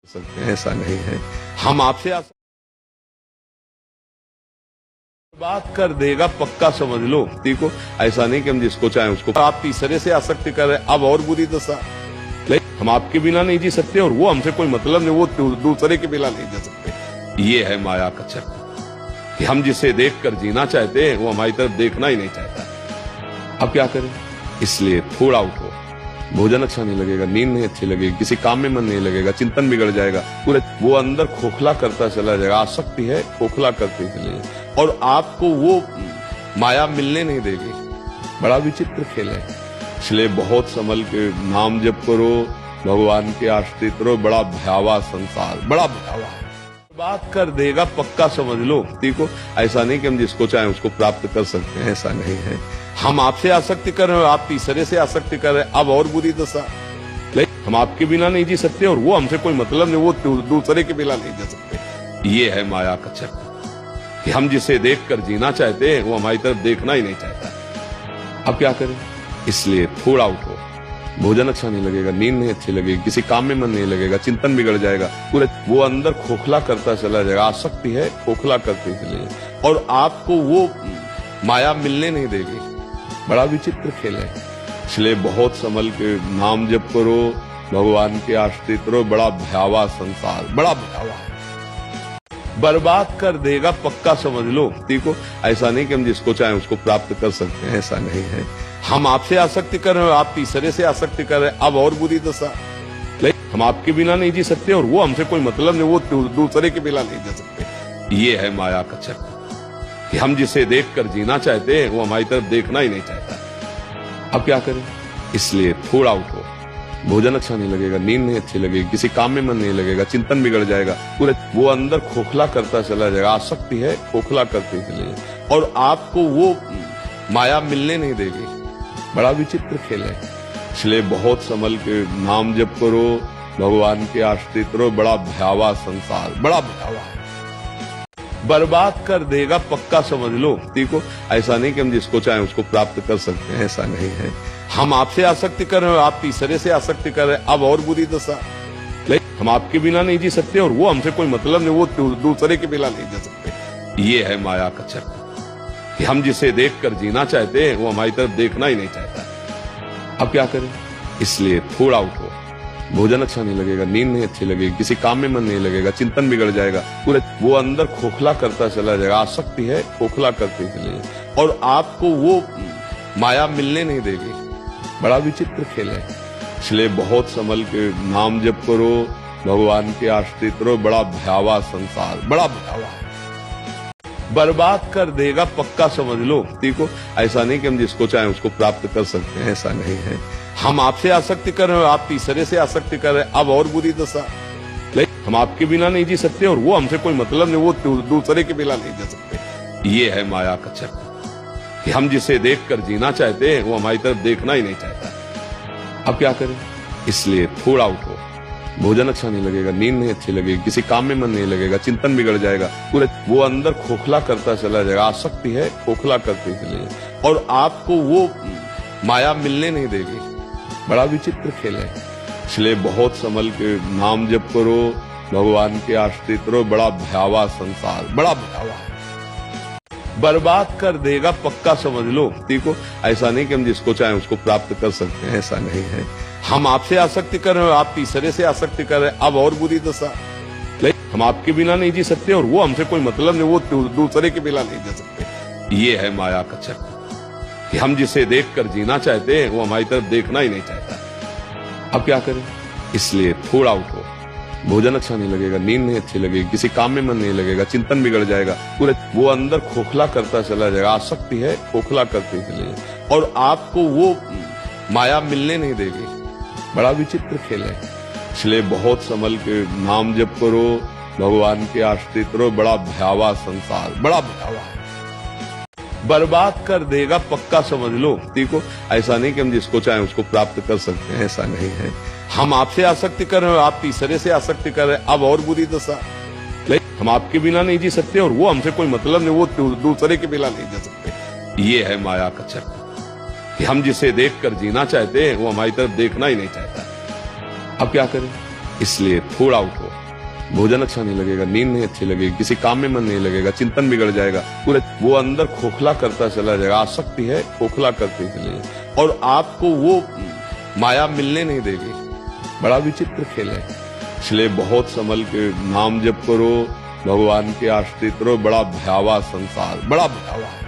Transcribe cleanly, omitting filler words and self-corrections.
सकते हैं, ऐसा नहीं है। हम आपसे बात कर देगा पक्का समझ लो। देखो ऐसा नहीं कि हम जिसको चाहें उसको, आप तीसरे से आसक्ति कर रहे हैं, अब और बुरी दशा। लेकिन हम आपके बिना नहीं जी सकते और वो हमसे कोई मतलब नहीं, वो दूसरे के बिना नहीं जी सकते। ये है माया का चक्र कि हम जिसे देख कर जीना चाहते हैं वो हमारी तरफ देखना ही नहीं चाहता। अब क्या करें? इसलिए थोड़ा उठो, भोजन अच्छा नहीं लगेगा, नींद नहीं अच्छी लगेगी, किसी काम में मन नहीं लगेगा, चिंतन बिगड़ जाएगा, पूरे वो अंदर खोखला करता चला जाएगा। आसक्ति है, खोखला करते चले जाएगा और आपको वो माया मिलने नहीं देगी। बड़ा विचित्र खेल है, इसलिए बहुत संभल के नाम जप करो, भगवान के आश्रित रहो। बड़ा भयावह संसार, बड़ा भयावह बात कर देगा पक्का समझ लो। देखो ऐसा नहीं कि हम जिसको चाहें उसको प्राप्त कर सकते हैं, ऐसा नहीं है। हम आपसे आसक्ति कर रहे हो, आप तीसरे से आसक्ति कर रहे हैं, अब और बुरी दशा। लेकिन हम आपके बिना नहीं जी सकते और वो हमसे कोई मतलब नहीं, वो दूसरे के बिना नहीं जी सकते। ये है माया का चक्र कि हम जिसे देख कर जीना चाहते हैं वो हमारी तरफ देखना ही नहीं चाहता। अब क्या करें? इसलिए थोड़ा उठो, भोजन अच्छा नहीं लगेगा, नींद नहीं अच्छी लगेगी, किसी काम में मन नहीं लगेगा, चिंतन बिगड़ जाएगा, पूरे वो अंदर खोखला करता चला जाएगा। आसक्ति है, खोखला करते चले जाएगा और आपको वो माया मिलने नहीं देगी। बड़ा विचित्र खेल है, इसलिए बहुत संभल के नाम जप करो, भगवान के आश्रित रहो। बड़ा भयावह संसार, बड़ा भयावह बर्बाद कर देगा पक्का समझ लो। देखो ऐसा नहीं कि हम जिसको चाहें उसको प्राप्त कर सकते हैं, ऐसा नहीं है। हम आपसे आसक्ति कर रहे हो, आप तीसरे से आसक्ति कर रहे हैं, अब और बुरी दशा। लेकिन हम आपके बिना नहीं जी सकते और वो हमसे कोई मतलब नहीं, वो दूसरे के बिना नहीं जी सकते। ये है माया का चक्र कि हम जिसे देख कर जीना चाहते हैं वो हमारी तरफ देखना ही नहीं चाहता। अब क्या करें? इसलिए थोड़ा उठो, भोजन अच्छा नहीं लगेगा, नींद नहीं अच्छी लगेगी, किसी काम में मन नहीं लगेगा, चिंतन बिगड़ जाएगा, पूरे वो अंदर खोखला करता चला जाएगा। आसक्ति है, खोखला करते चले जाएगा और आपको वो माया मिलने नहीं देगी। बड़ा विचित्र खेल है, इसलिए बहुत संभल के नाम जप करो, भगवान के आश्रित रहो। बड़ा भयावह संसार, बड़ा भयावह बर्बाद कर देगा पक्का समझ लो। देखो ऐसा नहीं कि हम जिसको चाहें उसको प्राप्त कर सकते हैं, ऐसा नहीं है। हम आपसे आसक्ति कर रहे हो, आप तीसरे से आसक्ति कर रहे हैं, अब और बुरी दशा। लेकिन हम आपके बिना नहीं जी सकते और वो हमसे कोई मतलब नहीं, वो दूसरे के बिना नहीं जी सकते। ये है माया का चक्र कि हम जिसे देख कर जीना चाहते हैं वो हमारी तरफ देखना ही नहीं चाहता। अब क्या करें? इसलिए थोड़ा उठो, भोजन अच्छा नहीं लगेगा, नींद नहीं अच्छी लगेगी, किसी काम में मन नहीं लगेगा, चिंतन बिगड़ जाएगा, पूरे वो अंदर खोखला करता चला जाएगा। आसक्ति है, खोखला करते चले जाएगा और आपको वो माया मिलने नहीं देगी। बड़ा विचित्र खेल है, इसलिए बहुत संभल के नाम जप करो, भगवान के आश्रित रहो। बड़ा भयावह संसार, बड़ा भयावह बर्बाद कर देगा पक्का समझ लो। देखो ऐसा नहीं कि हम जिसको चाहें उसको प्राप्त कर सकते हैं, ऐसा नहीं है। हम आपसे आसक्ति कर रहे हो, आप तीसरे से आसक्ति कर रहे हैं, अब और बुरी दशा। लेकिन हम आपके बिना नहीं जी सकते और वो हमसे कोई मतलब नहीं, वो दूसरे के बिना नहीं जी सकते। ये है माया का चक्र कि हम जिसे देख कर जीना चाहते हैं वो हमारी तरफ देखना ही नहीं चाहता। अब क्या करें? इसलिए थोड़ा उठो, भोजन अच्छा नहीं लगेगा, नींद नहीं अच्छी लगेगी, किसी काम में मन नहीं लगेगा, चिंतन बिगड़ जाएगा, पूरे वो अंदर खोखला करता चला जाएगा। आसक्ति है, खोखला करते चले जाएगा और आपको वो माया मिलने नहीं देगी। बड़ा विचित्र खेल है, इसलिए बहुत संभल के नाम जप करो, भगवान के आश्रित रहो। बड़ा भयावह संसार, बड़ा भयावह बर्बाद कर देगा पक्का समझ लो। देखो ऐसा नहीं कि हम जिसको चाहें उसको प्राप्त कर सकते हैं, ऐसा नहीं है। हम आपसे आसक्ति कर रहे हो, आप तीसरे से आसक्ति कर रहे हैं, अब और बुरी दशा। लेकिन हम आपके बिना नहीं जी सकते और वो हमसे कोई मतलब नहीं, वो दूसरे के बिना नहीं जी सकते। ये है माया का चक्र कि हम जिसे देख कर जीना चाहते हैं वो हमारी तरफ देखना ही नहीं चाहता। अब क्या करें? इसलिए थोड़ा उठो, भोजन अच्छा नहीं लगेगा, नींद नहीं अच्छी लगेगी, किसी काम में मन नहीं लगेगा, चिंतन बिगड़ जाएगा, पूरे वो अंदर खोखला करता चला जाएगा। आसक्ति है, खोखला करते चले जाएगा और आपको वो माया मिलने नहीं देगी। बड़ा विचित्र खेल है, इसलिए बहुत संभल के नाम जप करो, भगवान के आश्रित रहो। बड़ा भयावह संसार, बड़ा भयावह बर्बाद कर देगा पक्का समझ लो। देखो ऐसा नहीं कि हम जिसको चाहें उसको प्राप्त कर सकते हैं, ऐसा नहीं है। हम आपसे आसक्ति कर रहे हो, आप तीसरे से आसक्ति कर रहे हैं, अब और बुरी दशा। लेकिन हम आपके बिना नहीं जी सकते और वो हमसे कोई मतलब नहीं, वो दूसरे के बिना नहीं जी सकते। ये है माया का चक्र कि हम जिसे देख कर जीना चाहते हैं वो हमारी तरफ देखना ही नहीं चाहता। अब क्या करें? इसलिए थोड़ा उठो, भोजन अच्छा नहीं लगेगा, नींद नहीं अच्छी लगेगी, किसी काम में मन नहीं लगेगा, चिंतन बिगड़ जाएगा, पूरे वो अंदर खोखला करता चला जाएगा। आसक्ति है, खोखला करती चली जाएगी और आपको वो माया मिलने नहीं देगी। बड़ा विचित्र खेल है, इसलिए बहुत संभल के नाम जप करो, भगवान के आश्रित रहो। बड़ा भयावह संसार, बड़ा भयावह है।